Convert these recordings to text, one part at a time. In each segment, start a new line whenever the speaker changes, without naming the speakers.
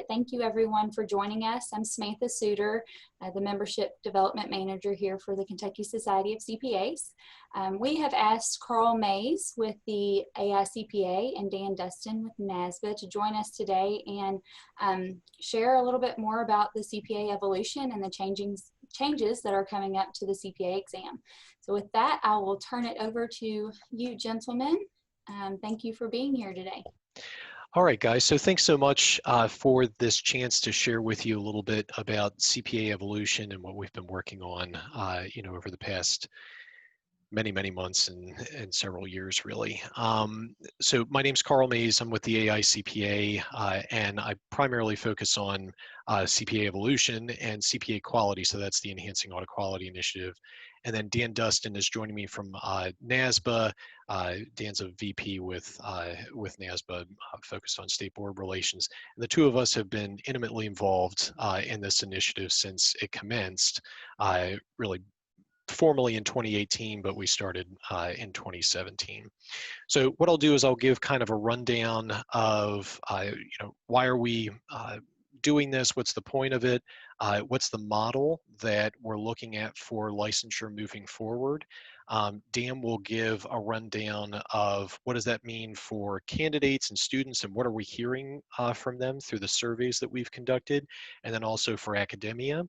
Thank you everyone for joining us. I'm Samantha Suter, the Membership Development Manager here for the Kentucky Society of CPAs. We have asked Carl Mays with the AICPA and Dan Dustin with NASBA to join us today and share a little bit more about the CPA evolution and the changes that are coming up to the CPA exam. So with that, I will turn it over to you gentlemen. Thank you for being here today.
All right, guys. So thanks so much for this chance to share with you a little bit about CPA evolution and what we've been working on, over the past many months and several years, really. So my name's Carl Mays. I'm with the AICPA, and I primarily focus on CPA evolution and CPA quality. So that's the Enhancing Audit Quality Initiative. And then Dan Dustin is joining me from NASBA. Dan's a VP with NASBA, focused on state board relations. And the two of us have been intimately involved in this initiative since it commenced, really formally in 2018, but we started in 2017. So what I'll do is I'll give kind of a rundown of, why are we doing this? What's the point of it? What's the model that we're looking at for licensure moving forward? Dan will give a rundown of what does that mean for candidates and students, and what are we hearing from them through the surveys that we've conducted, and then also for academia.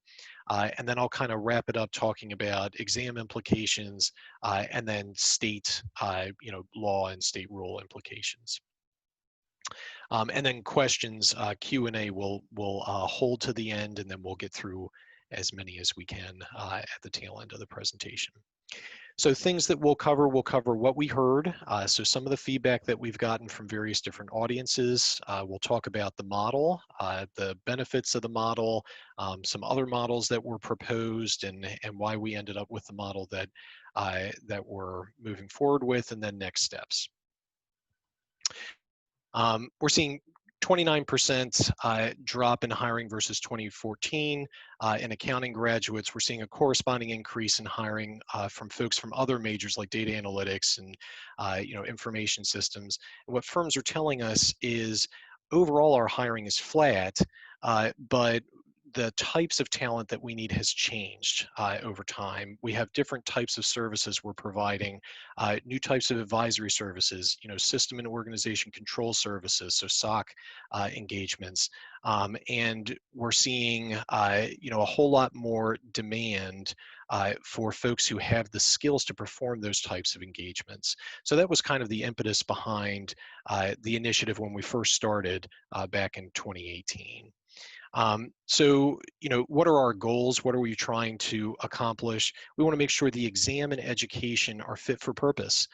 And then I'll kind of wrap it up talking about exam implications, and then state, law and state rule implications. And then questions, Q&A will hold to the end, and then we'll get through as many as we can at the tail end of the presentation. So things that we'll cover what we heard. So some of the feedback that we've gotten from various different audiences. We'll talk about the model, the benefits of the model, some other models that were proposed, and why we ended up with the model that we're moving forward with, and then next steps. We're seeing 29% drop in hiring versus 2014. In accounting graduates, we're seeing a corresponding increase in hiring from folks from other majors like data analytics and information systems. And what firms are telling us is overall our hiring is flat, but the types of talent that we need has changed over time. We have different types of services we're providing, new types of advisory services, system and organization control services, so SOC engagements. And we're seeing, a whole lot more demand for folks who have the skills to perform those types of engagements. So that was kind of the impetus behind the initiative when we first started back in 2018. So, what are our goals? What are we trying to accomplish? We want to make sure the exam and education are fit for purpose,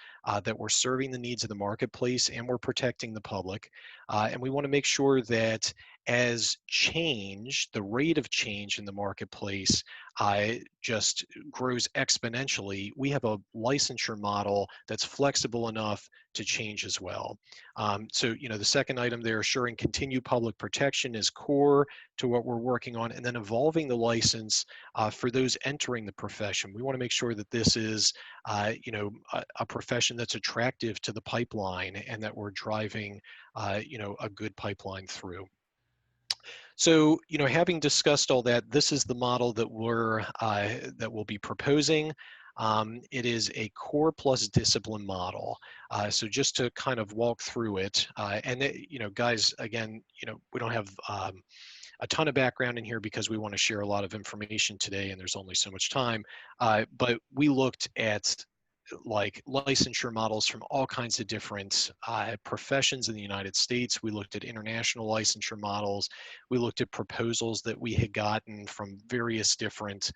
that we're serving the needs of the marketplace and we're protecting the public. And we want to make sure that as the rate of change in the marketplace just grows exponentially, we have a licensure model that's flexible enough to change as well. So, the second item there, assuring continued public protection, is core to what we're working on, and then evolving the license for those entering the profession. We want to make sure that this is, a profession that's attractive to the pipeline, and that we're driving, a good pipeline through. So, having discussed all that, this is the model that we'll be proposing. It is a core plus discipline model. So just to kind of walk through it, and guys, again, we don't have a ton of background in here because we want to share a lot of information today, and there's only so much time. But we looked at like licensure models from all kinds of different professions in the United States. We looked at international licensure models. We looked at proposals that we had gotten from various different,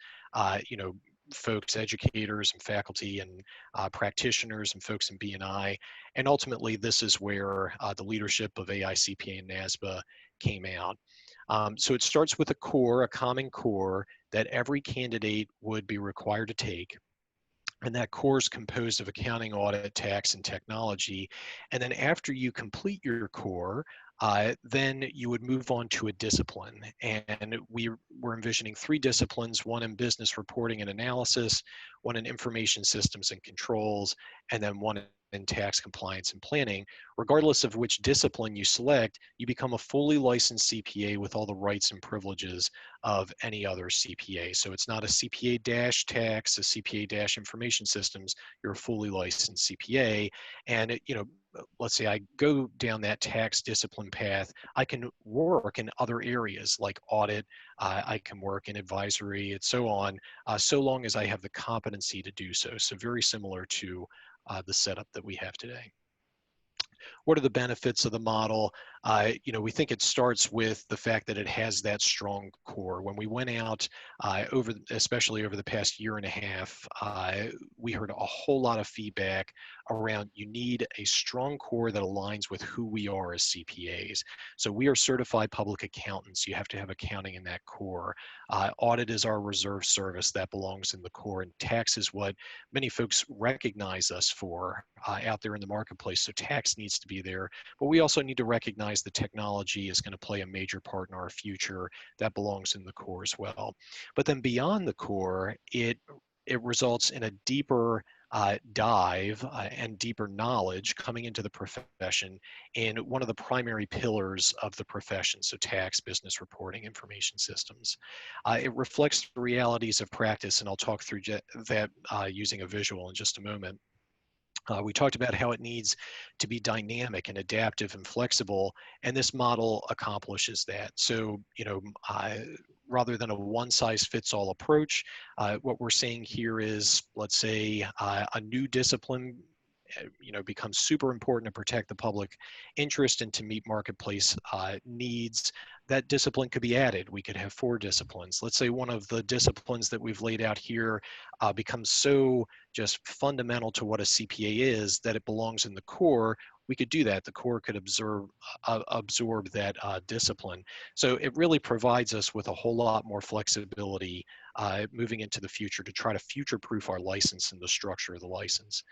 folks, educators and faculty and practitioners and folks in B&I. And ultimately, this is where the leadership of AICPA and NASBA came out. So it starts with a common core that every candidate would be required to take. And that core is composed of accounting, audit, tax, and technology. And then after you complete your core, then you would move on to a discipline. And we were envisioning 3 disciplines, one in business reporting and analysis, one in information systems and controls, and then one in tax compliance and planning. Regardless of which discipline you select, you become a fully licensed CPA with all the rights and privileges of any other CPA. So it's not a CPA-tax, a CPA-information systems, you're a fully licensed CPA. And let's say I go down that tax discipline path, I can work in other areas like audit, I can work in advisory and so on, so long as I have the competency to do so. So very similar to the setup that we have today. What are the benefits of the model? We think it starts with the fact that it has that strong core. When we went out, especially over the past year and a half, we heard a whole lot of feedback around you need a strong core that aligns with who we are as CPAs. So we are certified public accountants. You have to have accounting in that core. Audit is our reserve service that belongs in the core, and tax is what many folks recognize us for out there in the marketplace. So tax needs to be there, but we also need to recognize the technology is going to play a major part in our future. That belongs in the core as well. But then beyond the core, it results in a deeper dive and deeper knowledge coming into the profession in one of the primary pillars of the profession, so tax, business reporting, information systems. It reflects the realities of practice, and I'll talk through that using a visual in just a moment. We talked about how it needs to be dynamic and adaptive and flexible, and this model accomplishes that. So, rather than a one-size-fits-all approach, what we're seeing here is, let's say, a new discipline becomes super important to protect the public interest and to meet marketplace needs. That discipline could be added. We could have 4 disciplines. Let's say one of the disciplines that we've laid out here becomes so just fundamental to what a CPA is that it belongs in the core. We could do that. The core could absorb that discipline. So it really provides us with a whole lot more flexibility moving into the future to try to future-proof our license and the structure of the license.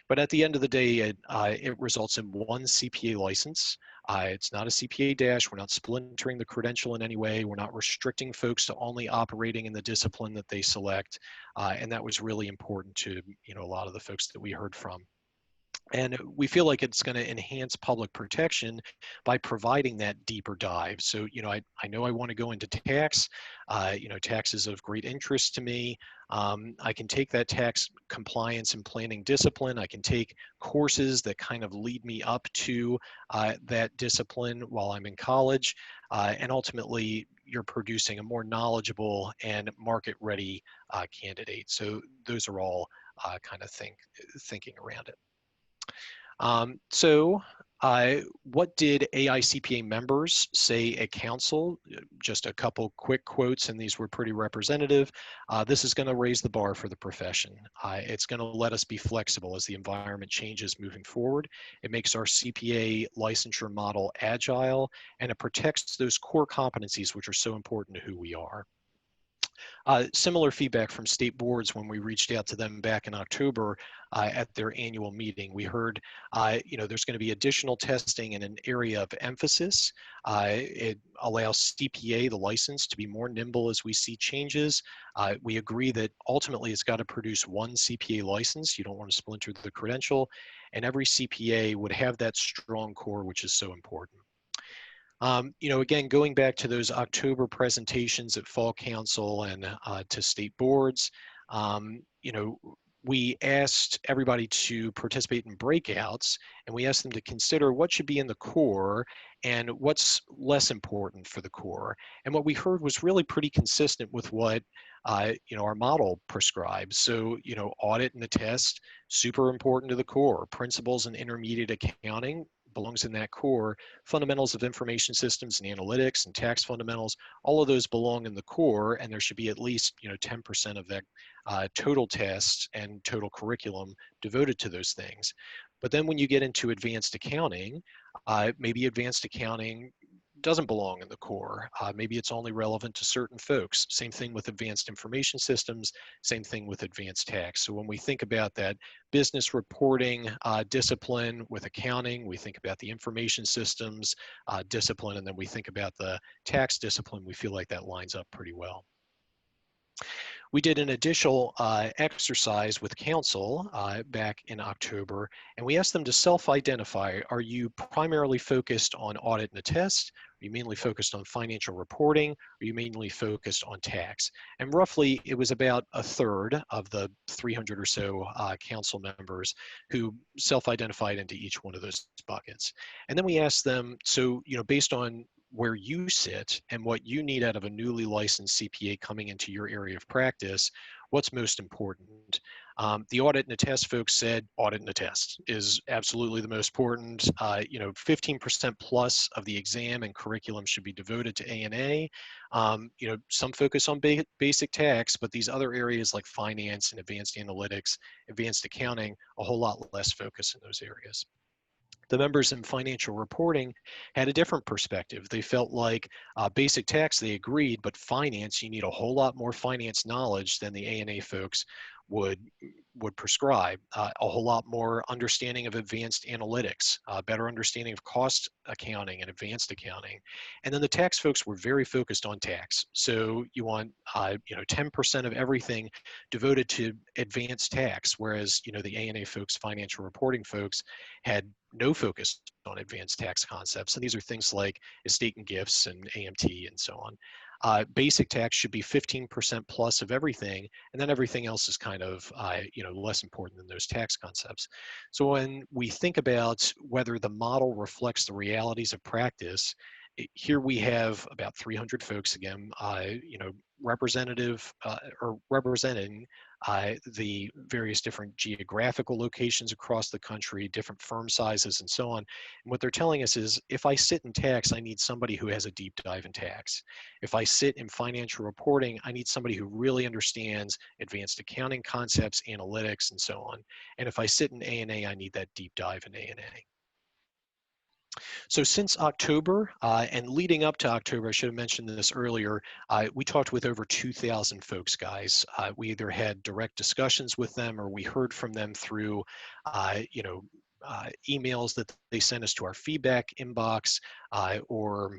But at the end of the day, it results in one CPA license. It's not a CPA dash. We're not splintering the credential in any way. We're not restricting folks to only operating in the discipline that they select. And that was really important to a lot of the folks that we heard from. And we feel like it's going to enhance public protection by providing that deeper dive. So, I know I want to go into tax. Tax is of great interest to me. I can take that tax compliance and planning discipline. I can take courses that kind of lead me up to that discipline while I'm in college. And ultimately, you're producing a more knowledgeable and market-ready candidate. So those are all kind of thinking around it. What did AICPA members say at council? Just a couple quick quotes, and these were pretty representative. This is going to raise the bar for the profession. It's going to let us be flexible as the environment changes moving forward. It makes our CPA licensure model agile, and it protects those core competencies which are so important to who we are. Similar feedback from state boards when we reached out to them back in October at their annual meeting. We heard, there's going to be additional testing in an area of emphasis. It allows CPA, the license, to be more nimble as we see changes. We agree that ultimately it's got to produce one CPA license. You don't want to splinter the credential. And every CPA would have that strong core, which is so important. Again, going back to those October presentations at Fall Council and to state boards, we asked everybody to participate in breakouts, and we asked them to consider what should be in the core and what's less important for the core. And what we heard was really pretty consistent with what our model prescribes. So, audit and the test, super important to the core. Principles and intermediate accounting belongs in that core. Fundamentals of information systems and analytics and tax fundamentals, all of those belong in the core, and there should be at least 10% of that total test and total curriculum devoted to those things. But then when you get into advanced accounting, maybe advanced accounting doesn't belong in the core. Maybe it's only relevant to certain folks. Same thing with advanced information systems, same thing with advanced tax. So when we think about that business reporting discipline with accounting, we think about the information systems discipline, and then we think about the tax discipline, we feel like that lines up pretty well. We did an additional exercise with council back in October, and we asked them to self-identify. Are you primarily focused on audit and attest? Are you mainly focused on financial reporting? Are you mainly focused on tax? And roughly, it was about a third of the 300 or so council members who self-identified into each one of those buckets. And then we asked them, so, based on where you sit and what you need out of a newly licensed CPA coming into your area of practice, what's most important? The audit and attest folks said audit and attest is absolutely the most important. 15% plus of the exam and curriculum should be devoted to A&A. Some focus on basic tax, but these other areas like finance and advanced analytics, advanced accounting, a whole lot less focus in those areas. The members in financial reporting had a different perspective. They felt like basic tax, they agreed, but finance, you need a whole lot more finance knowledge than the A&A folks would prescribe. A whole lot more understanding of advanced analytics, better understanding of cost accounting and advanced accounting. And then the tax folks were very focused on tax. So you want 10% of everything devoted to advanced tax, whereas the A&A folks, financial reporting folks, had no focus on advanced tax concepts. And these are things like estate and gifts and AMT and so on. Basic tax should be 15% plus of everything, and then everything else is kind of less important than those tax concepts. So when we think about whether the model reflects the realities of practice, here we have about 300 folks again, representative or representing the various different geographical locations across the country, different firm sizes, and so on. And what they're telling us is, if I sit in tax, I need somebody who has a deep dive in tax. If I sit in financial reporting, I need somebody who really understands advanced accounting concepts, analytics, and so on. And if I sit in A&A, I need that deep dive in A&A. So since October and leading up to October, I should have mentioned this earlier, we talked with over 2,000 folks, guys. We either had direct discussions with them or we heard from them through, emails that they sent us to our feedback inbox or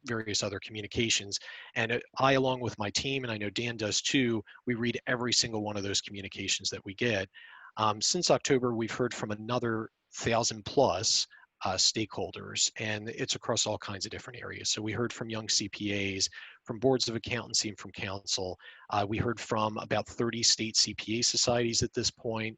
various other communications. And I, along with my team, and I know Dan does too, we read every single one of those communications that we get. Since October, we've heard from another 1,000 plus stakeholders, and it's across all kinds of different areas. So we heard from young CPAs, from boards of accountancy, and from council. We heard from about 30 state CPA societies at this point,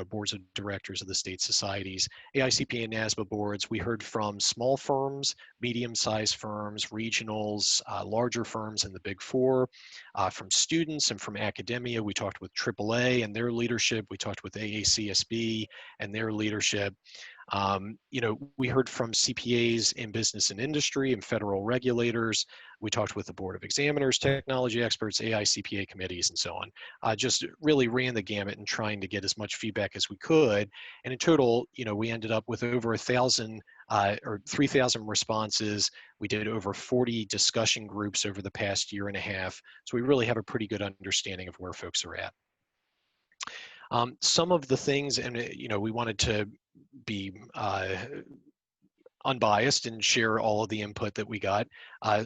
boards of directors of the state societies, AICPA and NASBA boards. We heard from small firms, medium-sized firms, regionals, larger firms in the Big Four, from students and from academia. We talked with AAA and their leadership. We talked with AACSB and their leadership. We heard from CPAs in business and industry and federal regulators. We talked with the Board of Examiners, technology experts, AICPA committees, and so on. Just really ran the gamut in trying to get as much feedback as we could. And in total, we ended up with over 1,000 or 3,000 responses. We did over 40 discussion groups over the past year and a half. So we really have a pretty good understanding of where folks are at. Some of the things, and we wanted to be unbiased and share all of the input that we got.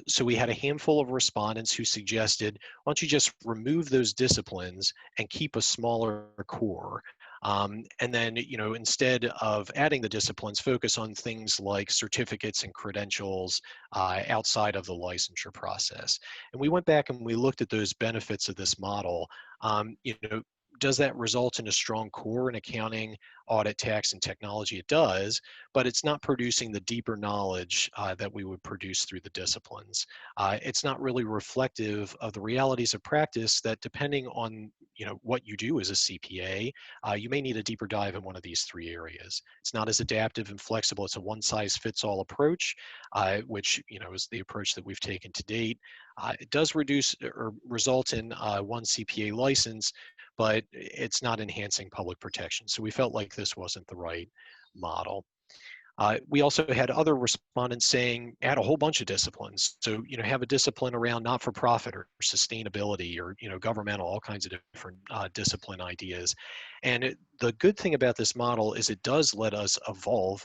So we had a handful of respondents who suggested, why don't you just remove those disciplines and keep a smaller core? And then, instead of adding the disciplines, focus on things like certificates and credentials outside of the licensure process. And we went back and we looked at those benefits of this model. Does that result in a strong core in accounting, audit, tax, and technology? It does, but it's not producing the deeper knowledge that we would produce through the disciplines. It's not really reflective of the realities of practice that, depending on what you do as a CPA, you may need a deeper dive in one of these three areas. It's not as adaptive and flexible. It's a one-size-fits-all approach, which is the approach that we've taken to date. It does reduce or result in one CPA license, but it's not enhancing public protection. So we felt like this wasn't the right model. We also had other respondents saying add a whole bunch of disciplines. So, have a discipline around not-for-profit or sustainability or, governmental, all kinds of different discipline ideas. And the good thing about this model is it does let us evolve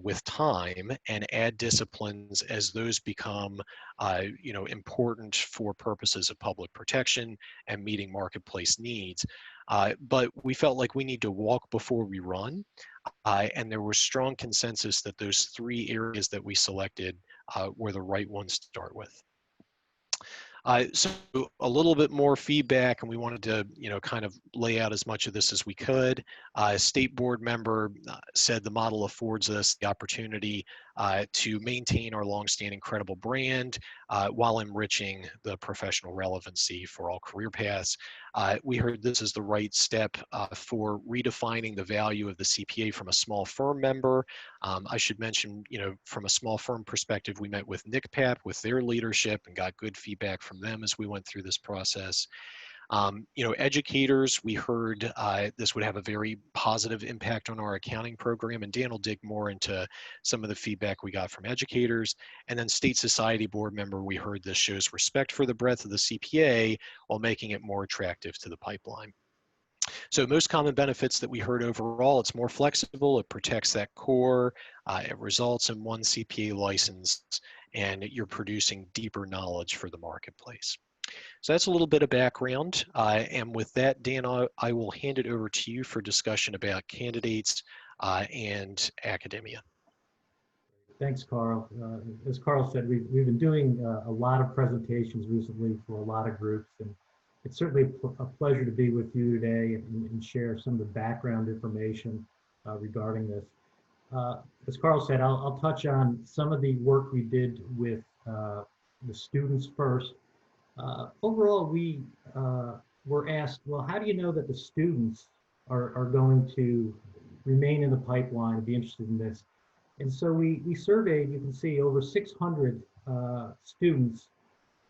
with time and add disciplines as those become, important for purposes of public protection and meeting marketplace needs. But we felt like we need to walk before we run. And there was strong consensus that those 3 areas that we selected were the right ones to start with. So a little bit more feedback, and we wanted to, kind of lay out as much of this as we could. A state board member said the model affords us the opportunity to maintain our longstanding credible brand while enriching the professional relevancy for all career paths. We heard this is the right step for redefining the value of the CPA from a small firm member. I should mention, from a small firm perspective, we met with NCPAP with their leadership and got good feedback from them as we went through this process. Educators, we heard this would have a very positive impact on our accounting program, and Dan will dig more into some of the feedback we got from educators. And then state society board member, we heard this shows respect for the breadth of the CPA while making it more attractive to the pipeline. So most common benefits that we heard overall, it's more flexible, it protects that core, it results in one CPA license, and you're producing deeper knowledge for the marketplace. So that's a little bit of background. And with that, Dan, I will hand it over to you for discussion about candidates and academia.
Thanks, Carl. As Carl said, we've been doing a lot of presentations recently for a lot of groups, and it's certainly a pleasure to be with you today and share some of the background information regarding this. As Carl said, I'll touch on some of the work we did with the students first. Overall, we were asked, well, how do you know that the students are going to remain in the pipeline and be interested in this? And so we surveyed, you can see, over 600 students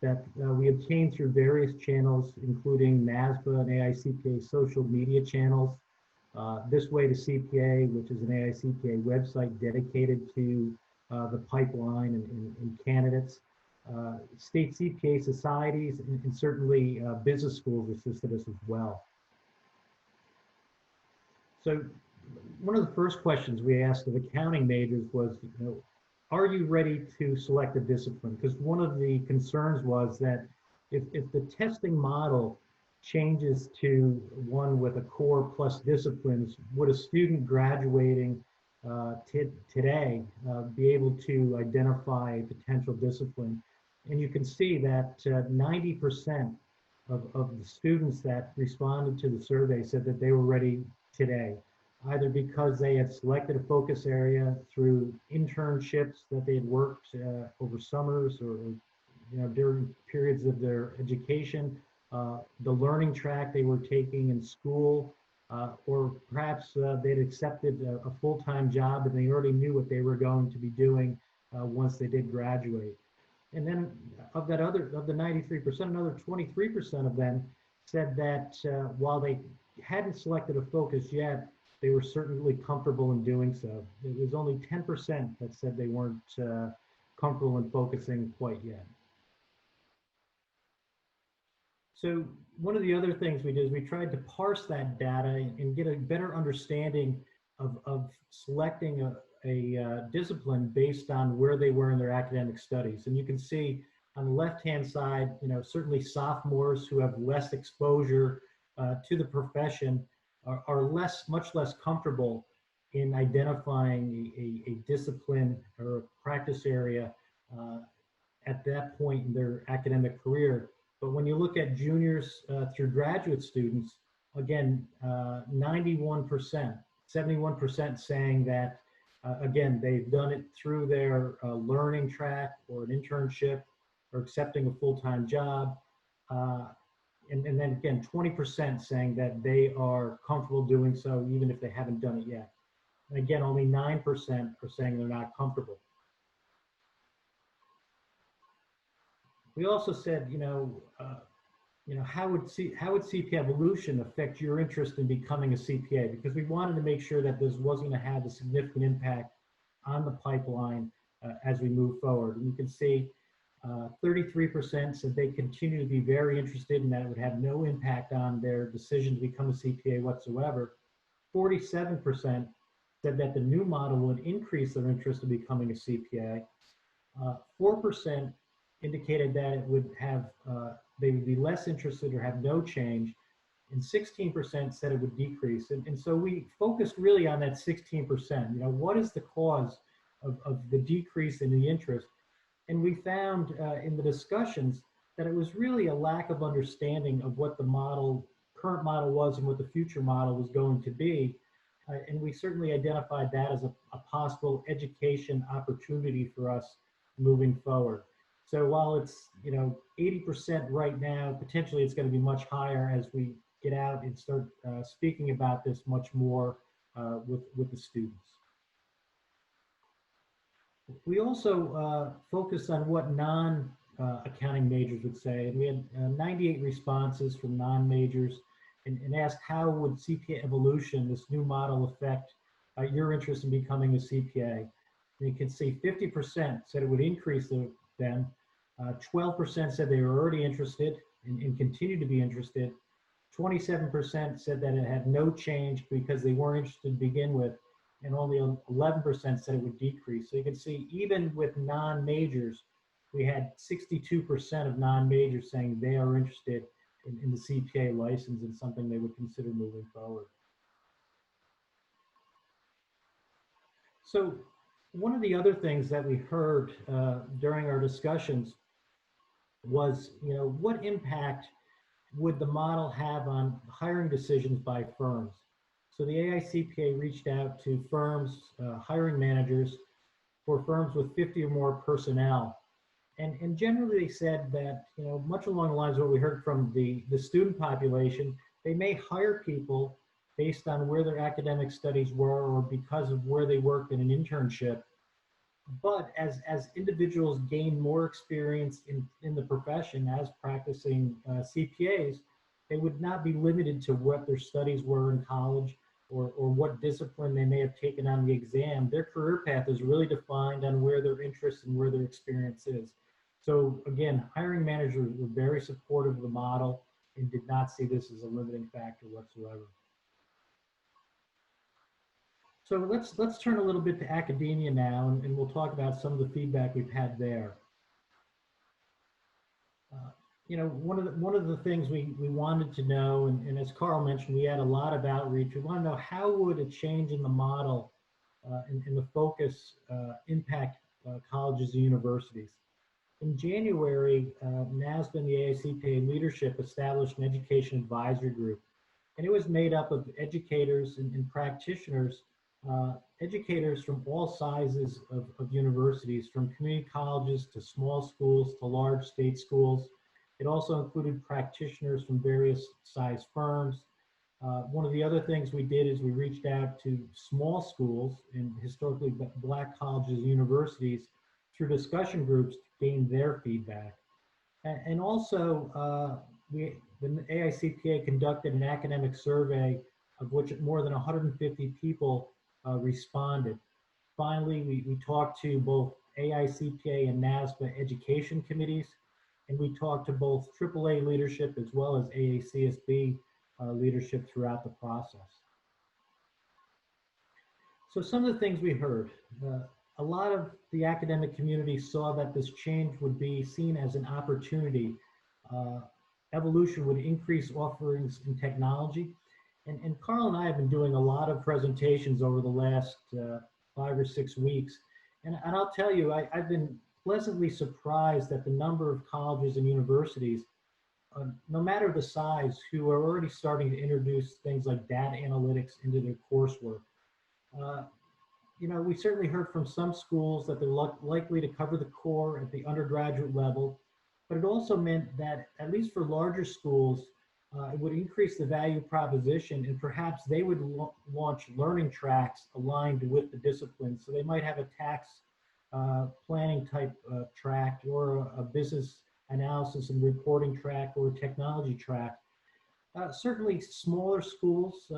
that we obtained through various channels, including NASBA and AICPA social media channels. This Way to CPA, which is an AICPA website dedicated to the pipeline and candidates. State CPA societies and certainly business schools assisted us as well. So one of the first questions we asked of accounting majors was, are you ready to select a discipline? Because one of the concerns was that if the testing model changes to one with a core plus disciplines, would a student graduating today be able to identify a potential discipline? And you can see that 90% of the students that responded to the survey said that they were ready today, either because they had selected a focus area through internships that they had worked over summers or during periods of their education, the learning track they were taking in school, or perhaps they'd accepted a full-time job and they already knew what they were going to be doing once they did graduate. And then of the 93%, another 23% of them said that while they hadn't selected a focus yet, they were certainly comfortable in doing so. It was only 10% that said they weren't comfortable in focusing quite yet. So one of the other things we did is we tried to parse that data and get a better understanding of selecting a discipline based on where they were in their academic studies. And you can see on the left-hand side, certainly sophomores who have less exposure to the profession are much less comfortable in identifying a discipline or a practice area at that point in their academic career. But when you look at juniors through graduate students, again, 91%, 71% saying that, again, they've done it through their learning track or an internship or accepting a full-time job. And then again, 20% saying that they are comfortable doing so even if they haven't done it yet. And again, only 9% are saying they're not comfortable. We also said, how would CPA Evolution affect your interest in becoming a CPA? Because we wanted to make sure that this wasn't going to have a significant impact on the pipeline as we move forward. And you can see 33% said they continue to be very interested and that it would have no impact on their decision to become a CPA whatsoever. 47% said that the new model would increase their interest in becoming a CPA. 4% indicated that it would have, they would be less interested or have no change, and 16% said it would decrease. And so we focused really on that 16%. You know, what is the cause of the decrease in the interest? And we found in the discussions that it was really a lack of understanding of what the current model was and what the future model was going to be. And we certainly identified that as a possible education opportunity for us moving forward. So while it's, you know, 80% right now, potentially it's going to be much higher as we get out and start speaking about this much more with the students. We also focused on what non-accounting majors would say, and we had 98 responses from non-majors and asked how would CPA Evolution, this new model, affect your interest in becoming a CPA. And you can see 50% said it would increase them, 12% said they were already interested and continue to be interested, 27% said that it had no change because they weren't interested to begin with, and only 11% said it would decrease. So you can see even with non-majors, we had 62% of non-majors saying they are interested in the CPA license and something they would consider moving forward. So one of the other things that we heard during our discussions was, you know, what impact would the model have on hiring decisions by firms? So the AICPA reached out to firms, hiring managers for firms with 50 or more personnel. And generally they said that, you know, much along the lines of what we heard from the student population, they may hire people based on where their academic studies were or because of where they worked in an internship. But as individuals gain more experience in the profession as practicing CPAs, they would not be limited to what their studies were in college or what discipline they may have taken on the exam. Their career path is really defined on where their interest and where their experience is. So again, hiring managers were very supportive of the model and did not see this as a limiting factor whatsoever. So let's turn a little bit to academia now, and we'll talk about some of the feedback we've had there. You know, one of the things we wanted to know, and as Carl mentioned, we had a lot of outreach. We want to know how would a change in the model and the focus impact colleges and universities. In January, NASBA and the AICPA leadership established an education advisory group, and it was made up of educators and practitioners, educators from all sizes of universities, from community colleges to small schools to large state schools. It also included practitioners from various size firms. One of the other things we did is we reached out to small schools and historically Black colleges and universities through discussion groups to gain their feedback. And also, the AICPA conducted an academic survey of which more than 150 people responded. Finally, we talked to both AICPA and NASBA education committees, and we talked to both AAA leadership as well as AACSB leadership throughout the process. So some of the things we heard, a lot of the academic community saw that this change would be seen as an opportunity. Evolution would increase offerings in technology. And Carl and I have been doing a lot of presentations over the last 5 or 6 weeks. And I'll tell you, I've been pleasantly surprised at the number of colleges and universities, no matter the size, who are already starting to introduce things like data analytics into their coursework. You know, we certainly heard from some schools that they're likely to cover the core at the undergraduate level, but it also meant that, at least for larger schools, it would increase the value proposition, and perhaps they would launch learning tracks aligned with the discipline. So they might have a tax planning type track, or a business analysis and reporting track, or a technology track. Certainly smaller schools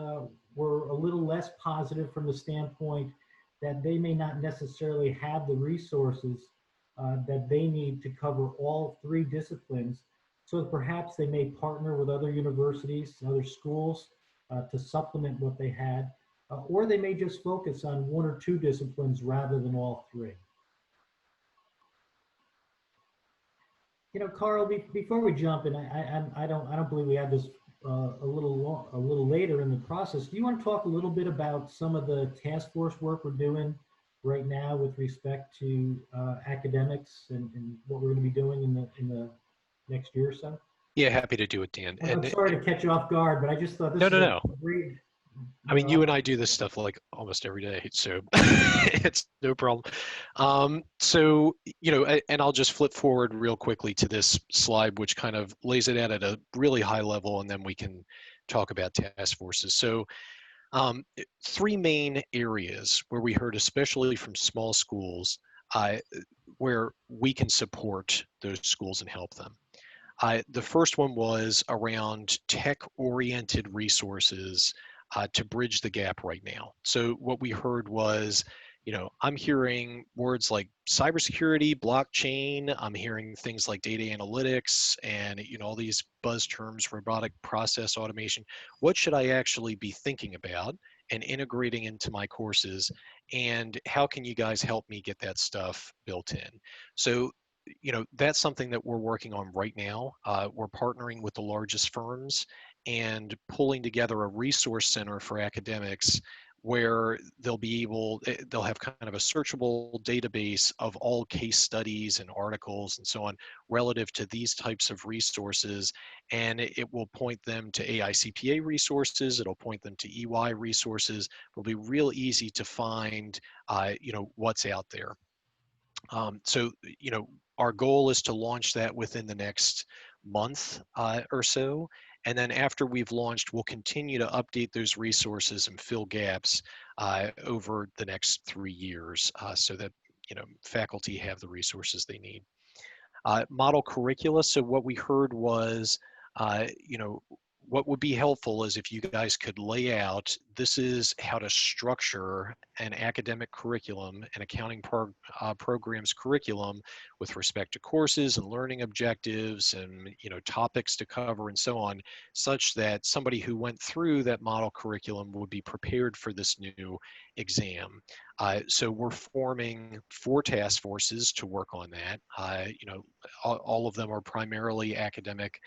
were a little less positive from the standpoint that they may not necessarily have the resources that they need to cover all three disciplines. So perhaps they may partner with other universities, other schools to supplement what they had, or they may just focus on one or two disciplines rather than all three. You know, Carl, before we jump, and I don't believe we have this a little later in the process. Do you want to talk a little bit about some of the task force work we're doing right now with respect to academics and what we're going to be doing in the next year or so?
Yeah, happy to do it, Dan.
I'm sorry to catch you off guard, but I just thought this
No,
is
no,
a
no.
great.
I mean, you and I do this stuff like almost every day, so it's no problem. So, you know, and I'll just flip forward real quickly to this slide, which kind of lays it out at a really high level, and then we can talk about task forces. So, three main areas where we heard, especially from small schools, where we can support those schools and help them. The first one was around tech-oriented resources to bridge the gap right now. So what we heard was, you know, I'm hearing words like cybersecurity, blockchain. I'm hearing things like data analytics and, you know, all these buzz terms, robotic process automation. What should I actually be thinking about and integrating into my courses? And how can you guys help me get that stuff built in? So, you know, that's something that we're working on right now. We're partnering with the largest firms and pulling together a resource center for academics where they'll have kind of a searchable database of all case studies and articles and so on relative to these types of resources. And it will point them to AICPA resources. It'll point them to EY resources. It'll be real easy to find, you know, what's out there. So, you know, our goal is to launch that within the next month or so. And then after we've launched, we'll continue to update those resources and fill gaps over the next 3 years so that, you know, faculty have the resources they need. Model curricula. So what we heard was, you know, what would be helpful is if you guys could lay out, this is how to structure an academic curriculum, an accounting program's curriculum with respect to courses and learning objectives and, you know, topics to cover and so on, such that somebody who went through that model curriculum would be prepared for this new exam. So we're forming 4 task forces to work on that. You know, all of them are primarily academic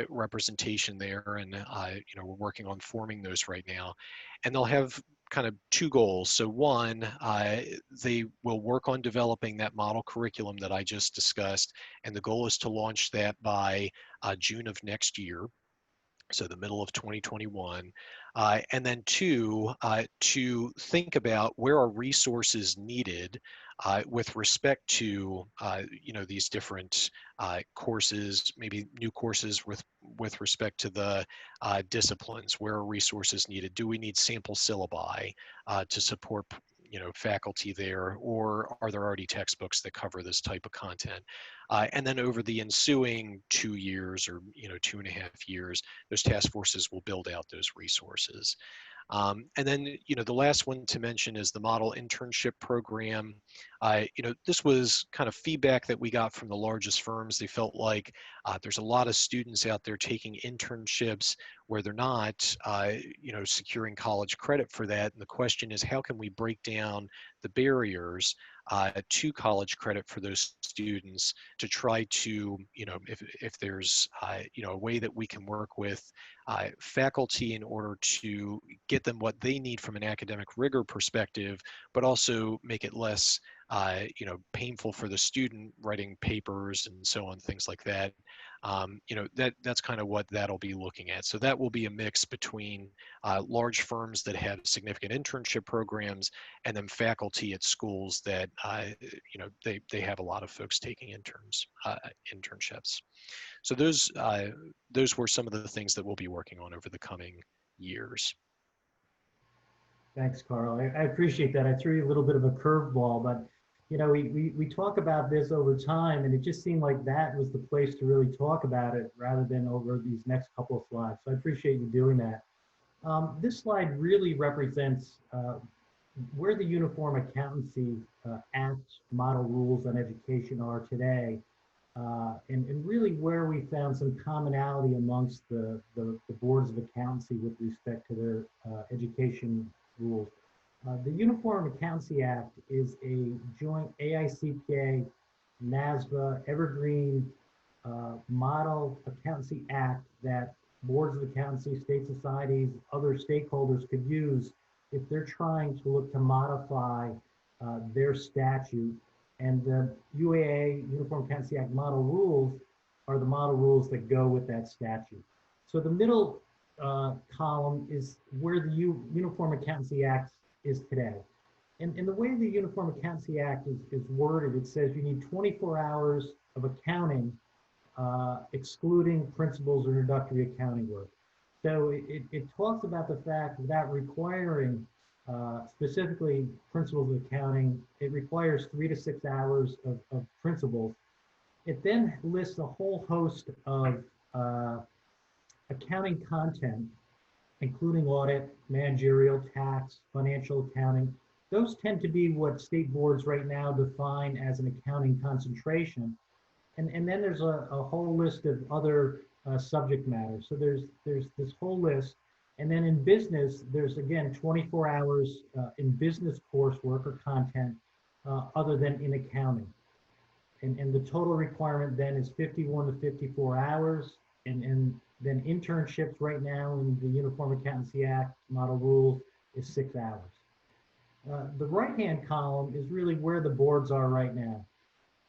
representation there, and you know, we're working on forming those right now, and they'll have kind of 2 goals. So one, they will work on developing that model curriculum that I just discussed, and the goal is to launch that by June of next year. So the middle of 2021. And then 2, to think about where are resources needed with respect to, you know, these different courses, maybe new courses with respect to the disciplines. Where are resources needed? Do we need sample syllabi to support, you know, faculty there, or are there already textbooks that cover this type of content? And then over the ensuing 2 years, or, you know, 2.5 years, those task forces will build out those resources. And then, you know, the last one to mention is the model internship program. You know, this was kind of feedback that we got from the largest firms. They felt like there's a lot of students out there taking internships where they're not, you know, securing college credit for that. And the question is, how can we break down the barriers to college credit for those students to try to, you know, if there's, you know, a way that we can work with faculty in order to get them what they need from an academic rigor perspective, but also make it less, you know, painful for the student writing papers and so on, things like that. You know, that's kind of what that'll be looking at. So that will be a mix between large firms that have significant internship programs and then faculty at schools that, you know, they have a lot of folks taking internships. So those were some of the things that we'll be working on over the coming years.
Thanks, Carl. I appreciate that. I threw you a little bit of a curveball, but you know, we talk about this over time, and it just seemed like that was the place to really talk about it rather than over these next couple of slides. So I appreciate you doing that. This slide really represents where the Uniform Accountancy Act model rules on education are today, and really where we found some commonality amongst the boards of accountancy with respect to their education rules. The Uniform Accountancy Act is a joint AICPA, NASBA, Evergreen model accountancy act that boards of accountancy, state societies, other stakeholders could use if they're trying to look to modify their statute. And the UAA, Uniform Accountancy Act model rules, are the model rules that go with that statute. So the middle column is where the Uniform Accountancy Act is today. And the way the Uniform Accountancy Act is worded, it says you need 24 hours of accounting, excluding principles or introductory accounting work. So it talks about the fact that requiring specifically principles of accounting, it requires 3 to 6 hours of principles. It then lists a whole host of accounting content, including audit, managerial, tax, financial accounting. Those tend to be what state boards right now define as an accounting concentration. And then there's a whole list of other subject matters. So there's this whole list. And then in business, there's again 24 hours in business coursework or content other than in accounting. And the total requirement then is 51 to 54 hours. And then internships right now in the Uniform Accountancy Act model rules is 6 hours. The right-hand column is really where the boards are right now.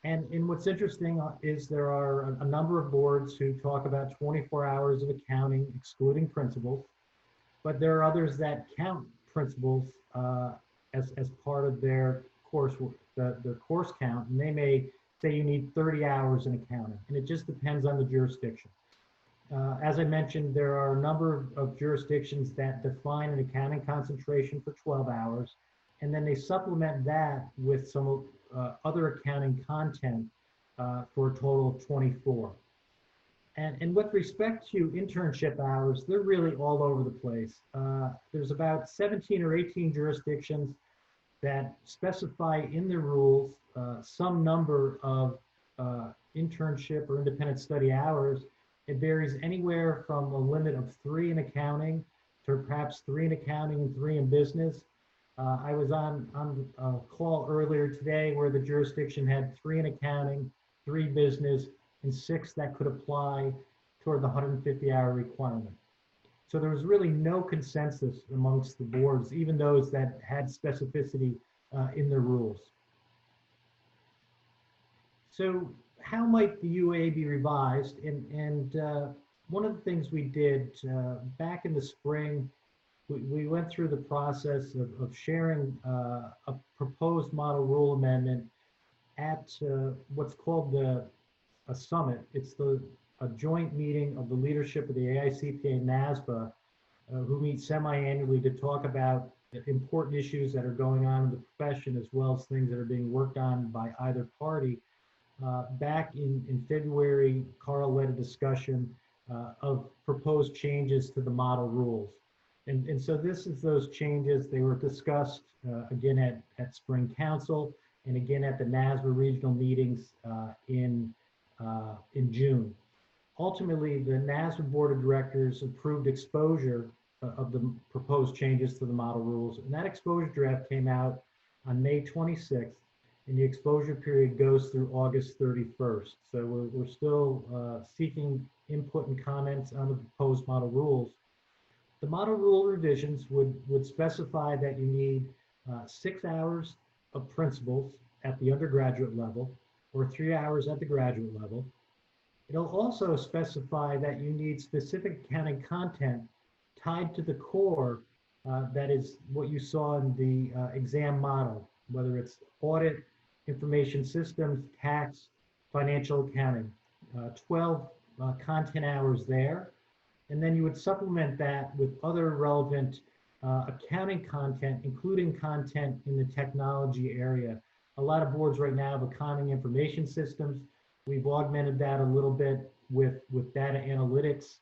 And what's interesting is there are a number of boards who talk about 24 hours of accounting, excluding principles, but there are others that count principles as part of their course, their course count, and they may say you need 30 hours in accounting, and it just depends on the jurisdiction. As I mentioned, there are a number of jurisdictions that define an accounting concentration for 12 hours, and then they supplement that with some other accounting content for a total of 24. And with respect to internship hours, they're really all over the place. There's about 17 or 18 jurisdictions that specify in their rules some number of internship or independent study hours. It varies anywhere from a limit of 3 in accounting to perhaps 3 in accounting and 3 in business. I was on a call earlier today where the jurisdiction had 3 in accounting, 3 business, and 6 that could apply toward the 150-hour requirement. So there was really no consensus amongst the boards, even those that had specificity in their rules. So how might the UA be revised? And one of the things we did back in the spring, we went through the process of sharing a proposed model rule amendment at what's called a summit. It's a joint meeting of the leadership of the AICPA and NASBA, who meet semi-annually to talk about important issues that are going on in the profession, as well as things that are being worked on by either party. Back in February, Carl led a discussion of proposed changes to the model rules. And so this is those changes. They were discussed again at Spring Council and again at the NASBA regional meetings in June. Ultimately, the NASBA Board of Directors approved exposure of the proposed changes to the model rules. And that exposure draft came out on May 26th, and the exposure period goes through August 31st. So we're still seeking input and comments on the proposed model rules. The model rule revisions would specify that you need 6 hours of principles at the undergraduate level or 3 hours at the graduate level. It'll also specify that you need specific accounting content tied to the core that is what you saw in the exam model, whether it's audit, information systems, tax, financial accounting, 12 content hours there. And then you would supplement that with other relevant accounting content, including content in the technology area. A lot of boards right now have accounting information systems. We've augmented that a little bit with data analytics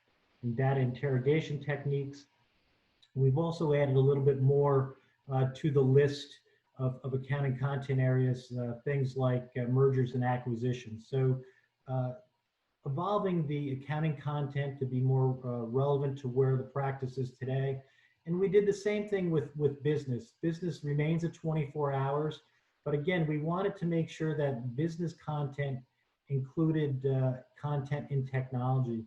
and data interrogation techniques. We've also added a little bit more to the list of accounting content areas, things like mergers and acquisitions. So evolving the accounting content to be more relevant to where the practice is today. And we did the same thing with business. Business remains at 24 hours, but again, we wanted to make sure that business content included content in technology.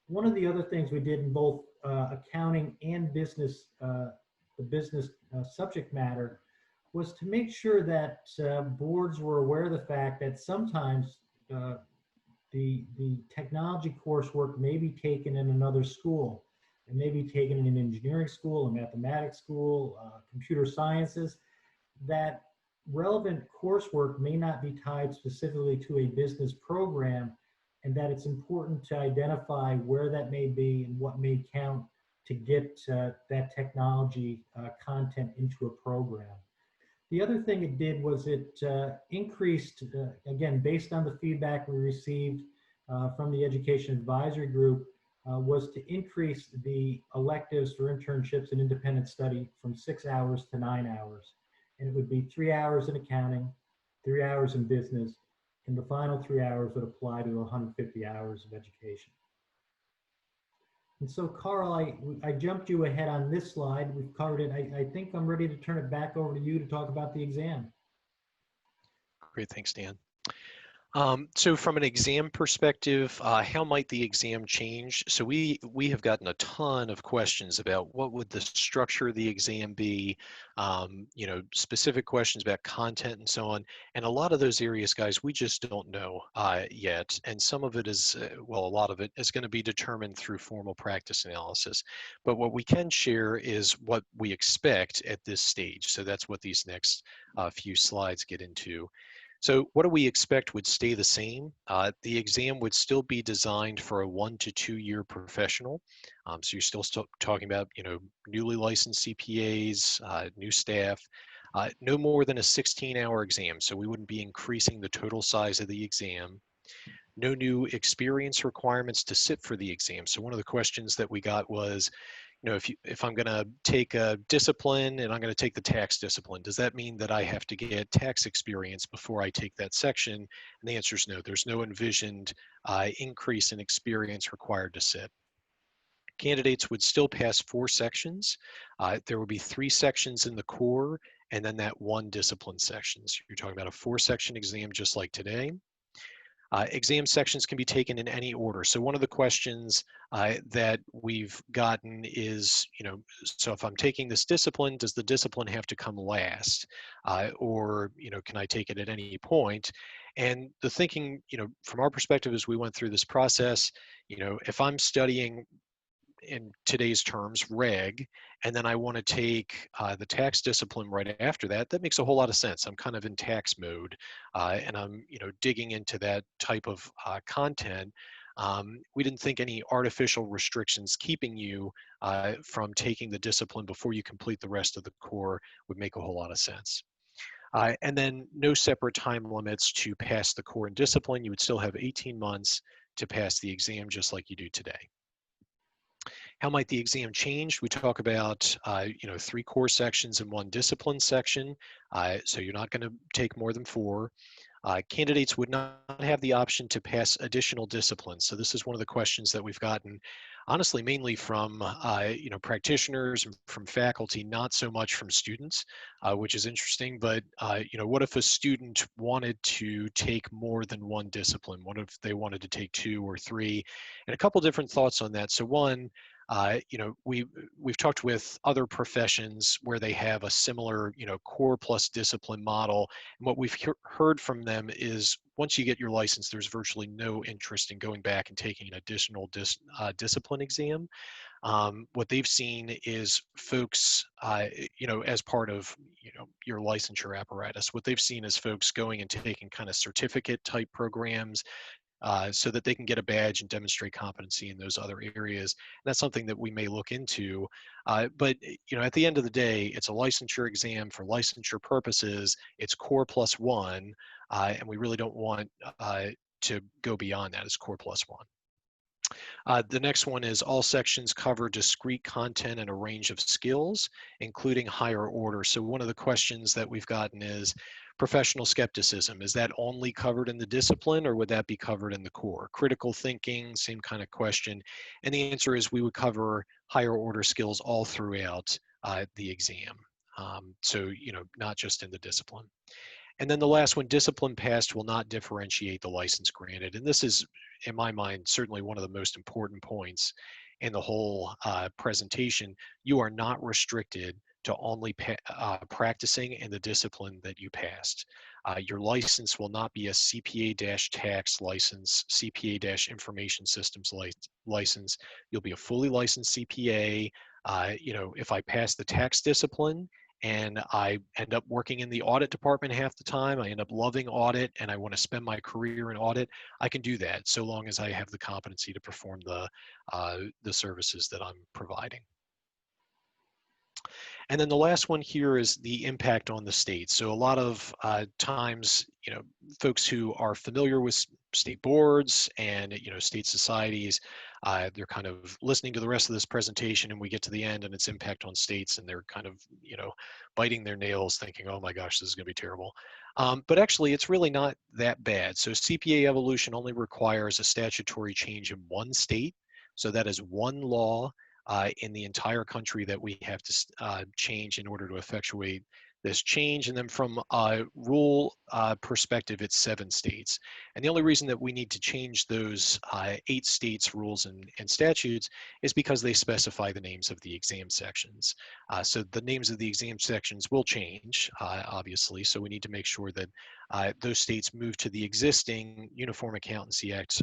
One of the other things we did in both accounting and business, the business subject matter, was to make sure that boards were aware of the fact that sometimes the technology coursework may be taken in another school. It may be taken in an engineering school, a mathematics school, computer sciences. That relevant coursework may not be tied specifically to a business program, and that it's important to identify where that may be and what may count to get that technology content into a program. The other thing it did was it increased, again, based on the feedback we received from the Education Advisory Group, was to increase the electives for internships and independent study from 6 hours to 9 hours. And it would be 3 hours in accounting, 3 hours in business, and the final 3 hours would apply to 150 hours of education. And so, Carl, I jumped you ahead on this slide. We've covered it. I think I'm ready to turn it back over to you to talk about the exam.
Great, thanks, Dan. So from an exam perspective, how might the exam change? So we have gotten a ton of questions about what would the structure of the exam be, you know, specific questions about content and so on. And a lot of those areas, guys, we just don't know yet. And some of it is, well, a lot of it is going to be determined through formal practice analysis. But what we can share is what we expect at this stage. So that's what these next few slides get into. So what do we expect would stay the same? The exam would still be designed for a 1 to 2 year professional. So you're still talking about, you know, newly licensed CPAs, new staff, no more than a 16-hour exam. So we wouldn't be increasing the total size of the exam. No new experience requirements to sit for the exam. So one of the questions that we got was, you know, if I'm going to take a discipline and I'm going to take the tax discipline, does that mean that I have to get tax experience before I take that section? And the answer is no. There's no envisioned increase in experience required to sit. Candidates would still pass 4 sections. There would be 3 sections in the core and then that 1 discipline section. So you're talking about a 4-section exam just like today. Exam sections can be taken in any order. So one of the questions that we've gotten is, you know, so if I'm taking this discipline, does the discipline have to come last? Or, you know, can I take it at any point? And the thinking, you know, from our perspective as we went through this process, you know, if I'm studying in today's terms, reg, and then I want to take the tax discipline right after that, that makes a whole lot of sense. I'm kind of in tax mode, and I'm, you know, digging into that type of content. We didn't think any artificial restrictions keeping you from taking the discipline before you complete the rest of the core would make a whole lot of sense. And then no separate time limits to pass the core and discipline. You would still have 18 months to pass the exam just like you do today. How might the exam change? We talk about, you know, 3 core sections and 1 discipline section. So you're not going to take more than 4. Candidates would not have the option to pass additional disciplines. So this is one of the questions that we've gotten, honestly, mainly from, you know, practitioners and from faculty, not so much from students, which is interesting. But, you know, what if a student wanted to take more than 1 discipline? What if they wanted to take 2 or 3? And a couple different thoughts on that. So one, you know, we've talked with other professions where they have a similar, you know, core plus discipline model. And what we've heard from them is once you get your license, there's virtually no interest in going back and taking an additional discipline exam. What they've seen is folks, you know, as part of, you know, your licensure apparatus, what they've seen is folks going and taking kind of certificate type programs, so that they can get a badge and demonstrate competency in those other areas. And that's something that we may look into. But you know, at the end of the day, it's a licensure exam for licensure purposes. It's core plus 1, and we really don't want to go beyond that. It's core plus 1. The next one is all sections cover discrete content and a range of skills, including higher order. So one of the questions that we've gotten is professional skepticism. Is that only covered in the discipline, or would that be covered in the core? Critical thinking, same kind of question. And the answer is we would cover higher order skills all throughout the exam. So, not just in the discipline. And then the last one, discipline passed will not differentiate the license granted. And this is, in my mind, certainly one of the most important points in the whole presentation. You are not restricted to only practicing in the discipline that you passed. Your license will not be a CPA-tax license, CPA-information systems license. You'll be a fully licensed CPA. If I pass the tax discipline, and I end up working in the audit department half the time, I end up loving audit, and I want to spend my career in audit, I can do that so long as I have the competency to perform the services that I'm providing. And then the last one here is the impact on the state. So a lot of times, folks who are familiar with state boards and, state societies, they're kind of listening to the rest of this presentation, and we get to the end and its impact on states, and they're kind of, biting their nails thinking, oh my gosh, this is going to be terrible. But actually, it's really not that bad. So CPA Evolution only requires a statutory change in one state. So that is one law in the entire country that we have to change in order to effectuate this change. And then from a rule perspective, it's 7 states. And the only reason that we need to change those 8 states' rules and statutes is because they specify the names of the exam sections. So the names of the exam sections will change, obviously. So we need to make sure that those states move to the existing Uniform Accountancy Act,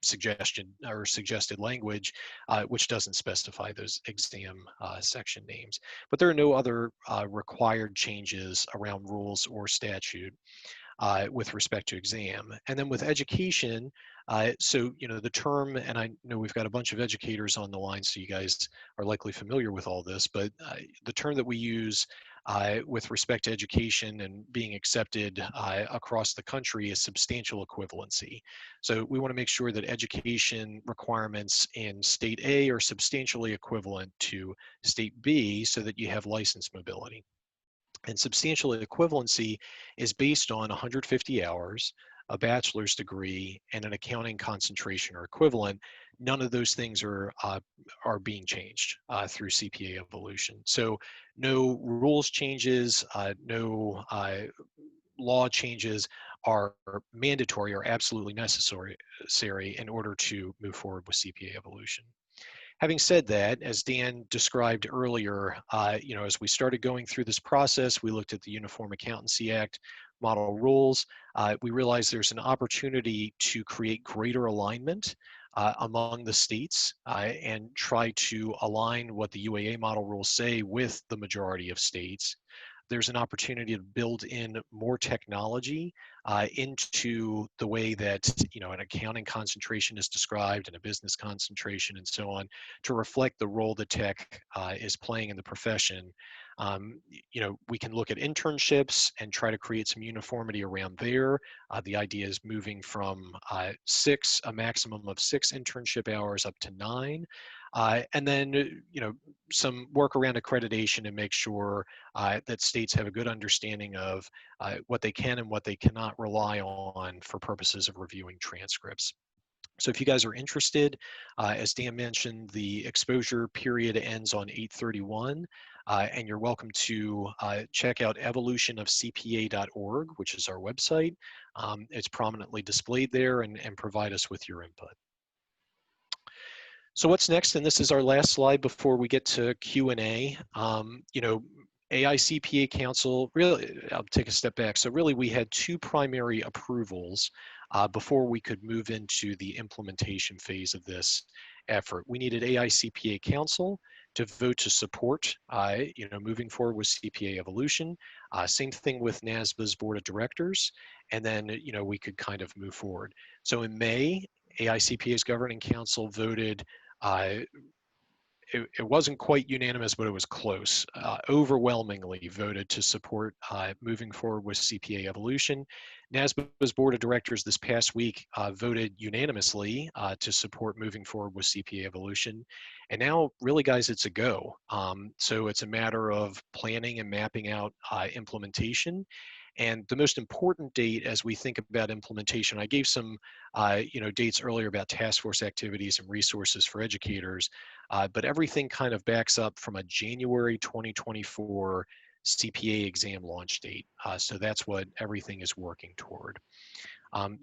suggested language, which doesn't specify those exam section names. But there are no other required changes around rules or statute with respect to exam. And then with education, so the term, and I know we've got a bunch of educators on the line, so you guys are likely familiar with all this, but the term that we use with respect to education and being accepted across the country is substantial equivalency. So we want to make sure that education requirements in state A are substantially equivalent to state B so that you have license mobility. And substantial equivalency is based on 150 hours, a bachelor's degree, and an accounting concentration or equivalent. None of those things are being changed through CPA Evolution. So no rules changes, no law changes are mandatory or absolutely necessary in order to move forward with CPA Evolution. Having said that, as Dan described earlier, as we started going through this process, we looked at the Uniform Accountancy Act model rules. We realized there's an opportunity to create greater alignment among the states and try to align what the UAA model rules say with the majority of states. There's an opportunity to build in more technology into the way that an accounting concentration is described and a business concentration and so on, to reflect the role that tech is playing in the profession. We can look at internships and try to create some uniformity around there. The idea is moving from a maximum of 6 internship hours up to 9. And then, some work around accreditation and make sure that states have a good understanding of what they can and what they cannot rely on for purposes of reviewing transcripts. So if you guys are interested, as Dan mentioned, the exposure period ends on 8/31, and you're welcome to check out evolutionofcpa.org, which is our website. It's prominently displayed there, and provide us with your input. So what's next? And this is our last slide before we get to Q&A. AICPA Council, really, I'll take a step back. So really we had 2 primary approvals before we could move into the implementation phase of this effort. We needed AICPA Council to vote to support, moving forward with CPA Evolution. Same thing with NASBA's Board of Directors. And then, we could kind of move forward. So in May, AICPA's Governing Council voted, it wasn't quite unanimous, but it was close, overwhelmingly voted to support moving forward with CPA Evolution. NASBO's board of directors this past week voted unanimously to support moving forward with CPA Evolution. And now, really, guys, it's a go. So it's a matter of planning and mapping out implementation. And the most important date as we think about implementation, I gave some dates earlier about task force activities and resources for educators, but everything kind of backs up from a January 2024 CPA exam launch date. So that's what everything is working toward.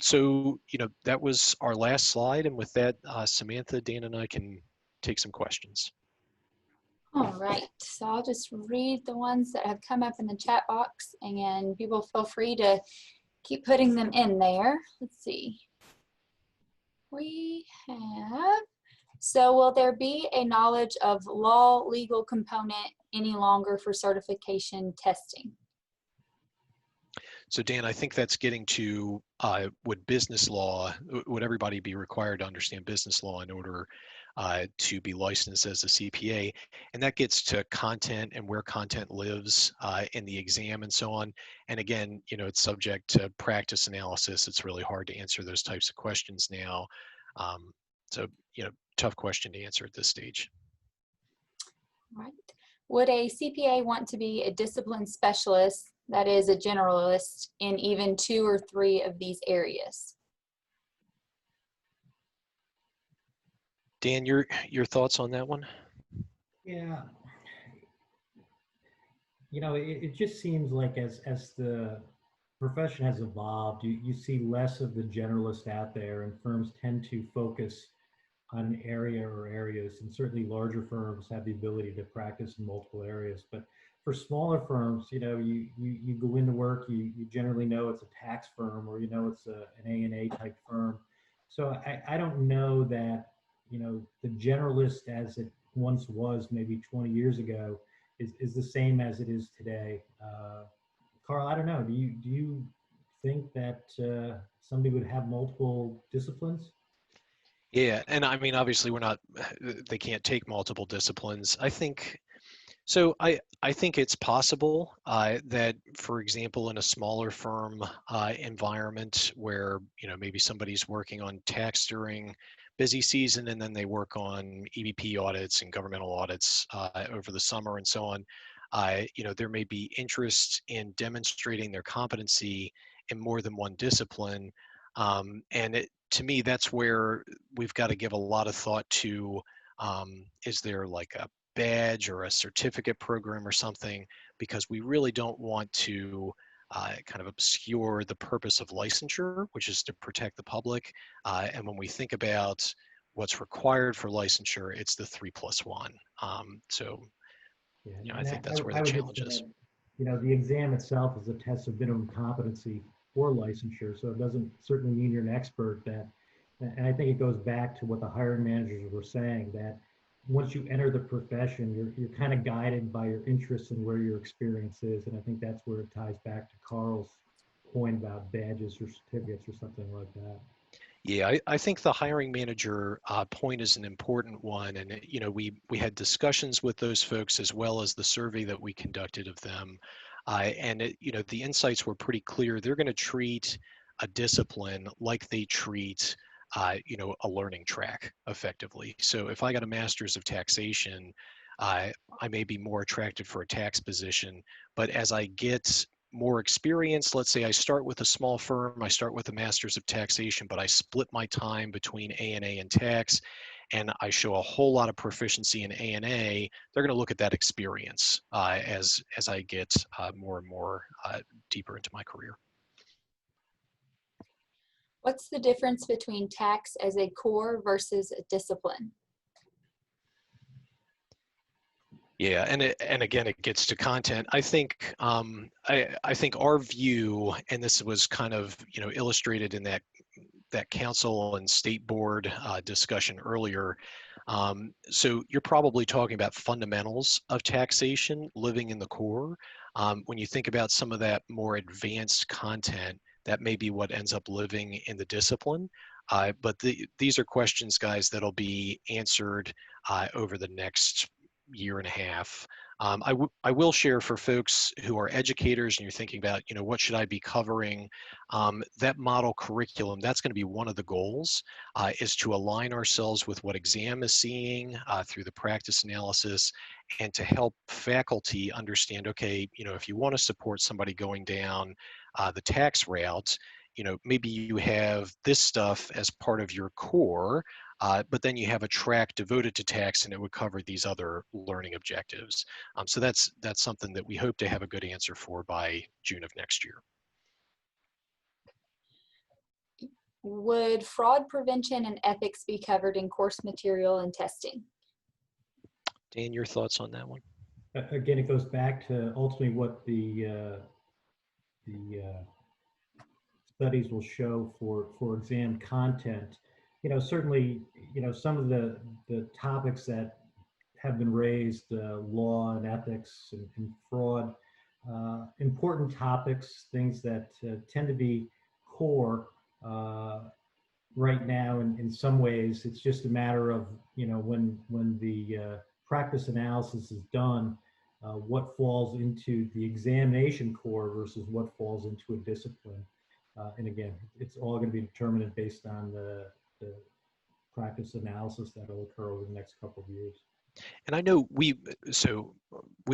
So, that was our last slide. And with that, Samantha, Dan, and I can take some questions.
All right, so I'll just read the ones that have come up in the chat box, and people feel free to keep putting them in there. Let's see. We have, so will there be a knowledge of law legal component any longer for certification testing?
So Dan, I think that's getting to would business law, would everybody be required to understand business law in order to be licensed as a CPA? And that gets to content and where content lives in the exam and so on. And again, it's subject to practice analysis. It's really hard to answer those types of questions now. So, tough question to answer at this stage.
All right. Would a CPA want to be a discipline specialist, that is a generalist, in even 2 or 3 of these areas?
Dan, your thoughts on that one?
Yeah. It just seems like as the profession has evolved, you see less of the generalist out there, and firms tend to focus on an area or areas, and certainly larger firms have the ability to practice in multiple areas. But for smaller firms, you go into work, you generally know it's a tax firm, or it's an A&A type firm. So I don't know that the generalist as it once was maybe 20 years ago is the same as it is today. Carl, I don't know. Do you think that somebody would have multiple disciplines?
Yeah, and I mean, obviously, they can't take multiple disciplines. I think so. I think it's possible that, for example, in a smaller firm environment where maybe somebody's working on tax during busy season, and then they work on EBP audits and governmental audits over the summer and so on. There may be interest in demonstrating their competency in more than one discipline, and to me, that's where we've got to give a lot of thought to, is there like a badge or a certificate program or something, because we really don't want to kind of obscure the purpose of licensure, which is to protect the public. And when we think about what's required for licensure, it's the 3+1. I think that's where the challenge is.
The exam itself is a test of minimum competency for licensure, so it doesn't certainly mean you're an expert. And I think it goes back to what the hiring managers were saying, that once you enter the profession, you're kind of guided by your interests and where your experience is. And I think that's where it ties back to Carl's point about badges or certificates or something like that.
Yeah, I think the hiring manager point is an important one. And, we had discussions with those folks as well as the survey that we conducted of them. The insights were pretty clear. They're going to treat a discipline like they treat, a learning track effectively. So if I got a master's of taxation, I may be more attracted for a tax position, but as I get more experience, let's say I start with a small firm, I start with a master's of taxation, but I split my time between A&A and tax, and I show a whole lot of proficiency in A&A, they're going to look at that experience as I get more and more deeper into my career.
What's the difference between tax as a core versus a discipline?
Yeah, and again, it gets to content. I think I think our view, and this was kind of illustrated in that council and state board discussion earlier. So you're probably talking about fundamentals of taxation living in the core. When you think about some of that more advanced content, that may be what ends up living in the discipline. But these are questions, guys, that'll be answered over the next year and a half. I will share for folks who are educators and you're thinking about, what should I be covering? That model curriculum, that's going to be one of the goals, is to align ourselves with what exam is seeing through the practice analysis, and to help faculty understand, okay, if you want to support somebody going down the tax route, maybe you have this stuff as part of your core, but then you have a track devoted to tax and it would cover these other learning objectives. So that's something that we hope to have a good answer for by June of next year.
Would fraud prevention and ethics be covered in course material and testing?
Dan, your thoughts on that one?
Again, it goes back to ultimately what the studies will show for exam content. Certainly, some of the topics that have been raised, law and ethics and fraud, important topics, things that tend to be core right now. In some ways, it's just a matter of, when the practice analysis is done, what falls into the examination core versus what falls into a discipline. And again, it's all going to be determined based on the practice analysis that will occur over the next couple of years.
And I know we've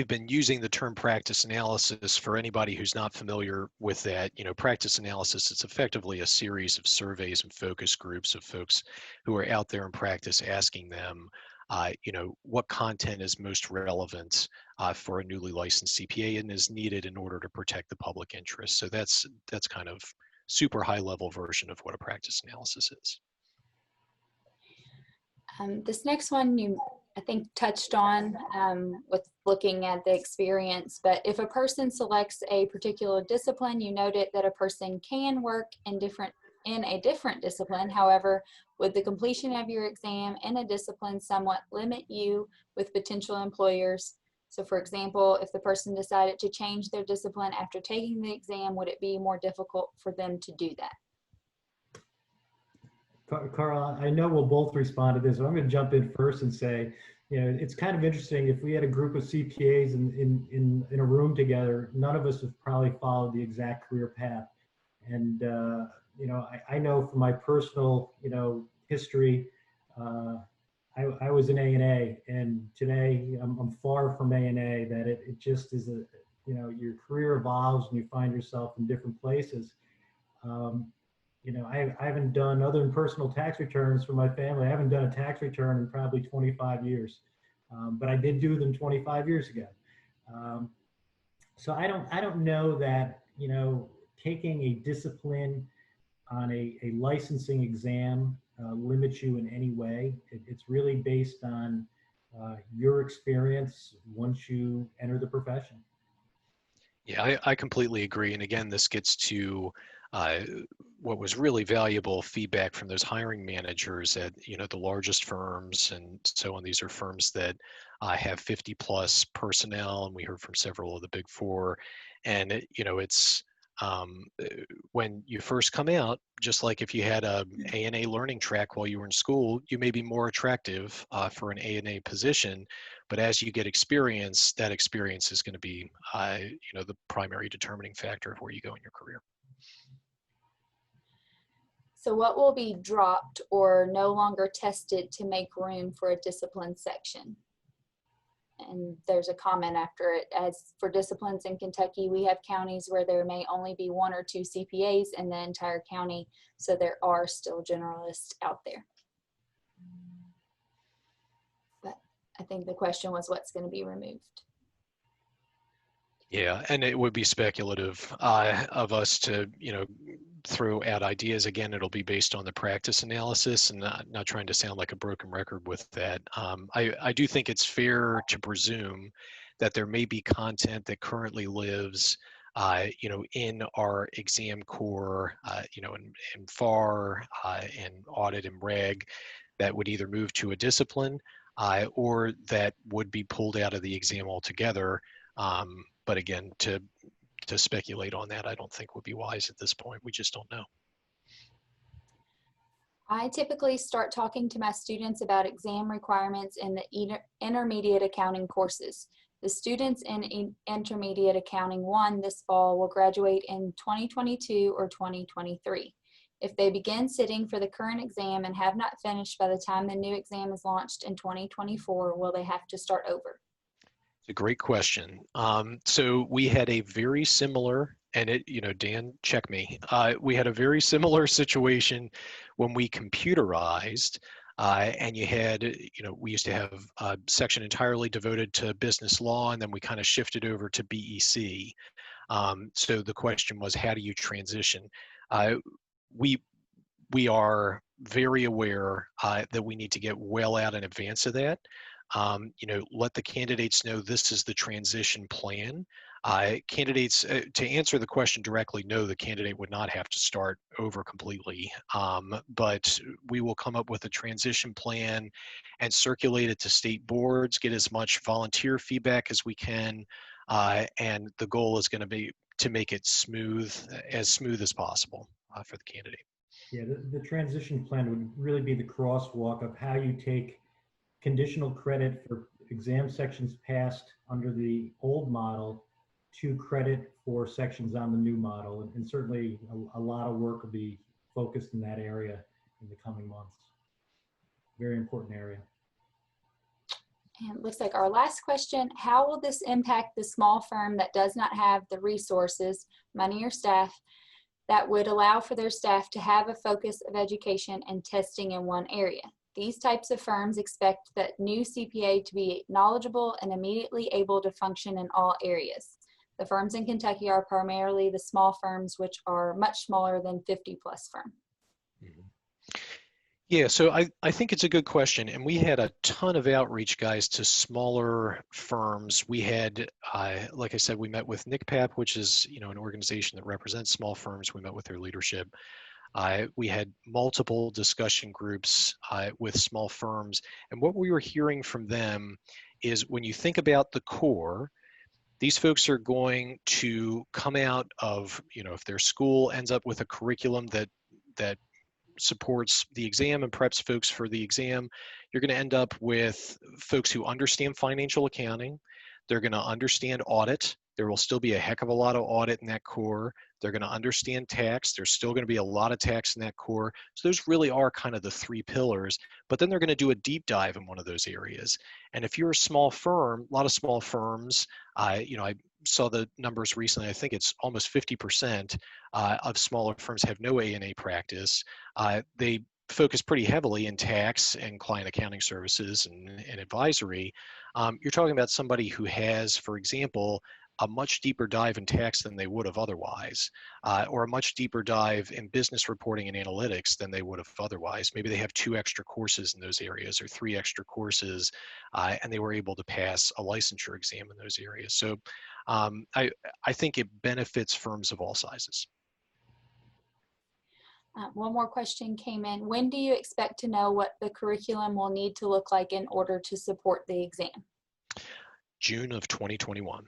been using the term practice analysis. For anybody who's not familiar with that, practice analysis, it's effectively a series of surveys and focus groups of folks who are out there in practice, asking them, what content is most relevant for a newly licensed CPA and is needed in order to protect the public interest. So that's kind of super high level version of what a practice analysis is.
This next one you, I think, touched on with looking at the experience, but if a person selects a particular discipline, you noted that a person can work in a different discipline. However, would the completion of your exam in a discipline somewhat limit you with potential employers? So for example, if the person decided to change their discipline after taking the exam, would it be more difficult for them to do that?
Carl, I know we'll both respond to this, but I'm going to jump in first and say, it's kind of interesting. If we had a group of CPAs in a room together, none of us have probably followed the exact career path. And, I know from my personal, history, I was an A&A, and today I'm far from A&A, that it just is your career evolves and you find yourself in different places. I haven't done, other than personal tax returns for my family, I haven't done a tax return in probably 25 years, but I did do them 25 years ago. So I don't know that, taking a discipline on a licensing exam limits you in any way. It's really based on your experience once you enter the profession.
Yeah, I completely agree. And again, this gets to what was really valuable feedback from those hiring managers at the largest firms and so on. These are firms that have 50 plus personnel, and we heard from several of the big four. And it's when you first come out, just like if you had a A&A learning track while you were in school, you may be more attractive for an A&A position. But as you get experience, that experience is going to be the primary determining factor of where you go in your career.
So what will be dropped or no longer tested to make room for a discipline section? And there's a comment after it. As for disciplines in Kentucky, we have counties where there may only be 1 or 2 CPAs in the entire county, so there are still generalists out there. But I think the question was what's going to be removed.
Yeah, and it would be speculative of us to, throw out ideas. Again, it'll be based on the practice analysis, and not trying to sound like a broken record with that. I do think it's fair to presume that there may be content that currently lives, in our exam core, in FAR, and audit and reg, that would either move to a discipline or that would be pulled out of the exam altogether. But again, to speculate on that, I don't think would be wise at this point. We just don't know.
I typically start talking to my students about exam requirements in the intermediate accounting courses. The students in Intermediate Accounting 1 this fall will graduate in 2022 or 2023. If they begin sitting for the current exam and have not finished by the time the new exam is launched in 2024, will they have to start over?
It's a great question. So we had a very similar, and Dan, check me. We had a very similar situation when we computerized, and we used to have a section entirely devoted to business law, and then we kind of shifted over to BEC. So the question was, how do you transition? We are very aware that we need to get well out in advance of that. Let the candidates know this is the transition plan. Candidates, to answer the question directly, no, the candidate would not have to start over completely, but we will come up with a transition plan and circulate it to state boards, get as much volunteer feedback as we can, and the goal is going to be to make it smooth as possible for the candidate.
Yeah, the transition plan would really be the crosswalk of how you take conditional credit for exam sections passed under the old model to credit for sections on the new model. And certainly a lot of work will be focused in that area in the coming months. Very important area.
And it looks like our last question, how will this impact the small firm that does not have the resources, money or staff, that would allow for their staff to have a focus of education and testing in one area? These types of firms expect that new CPA to be knowledgeable and immediately able to function in all areas. The firms in Kentucky are primarily the small firms, which are much smaller than 50-plus firm.
Yeah, so I think it's a good question. And we had a ton of outreach, guys, to smaller firms. We had, like I said, we met with NCPAP, which is, an organization that represents small firms. We met with their leadership. We had multiple discussion groups with small firms. And what we were hearing from them is when you think about the core, these folks are going to come out of, if their school ends up with a curriculum that supports the exam and preps folks for the exam, you're going to end up with folks who understand financial accounting. They're going to understand audit. There will still be a heck of a lot of audit in that core. They're going to understand tax. There's still going to be a lot of tax in that core. So those really are kind of the three pillars, but then they're going to do a deep dive in one of those areas. And if you're a small firm, a lot of small firms, I saw the numbers recently, I think it's almost 50% of smaller firms have no A&A practice. They focus pretty heavily in tax and client accounting services and advisory. You're talking about somebody who has, for example, a much deeper dive in tax than they would have otherwise, or a much deeper dive in business reporting and analytics than they would have otherwise. Maybe they have 2 extra courses in those areas or 3 extra courses, and they were able to pass a licensure exam in those areas. So I think it benefits firms of all sizes.
One more question came in. When do you expect to know what the curriculum will need to look like in order to support the exam?
June of 2021.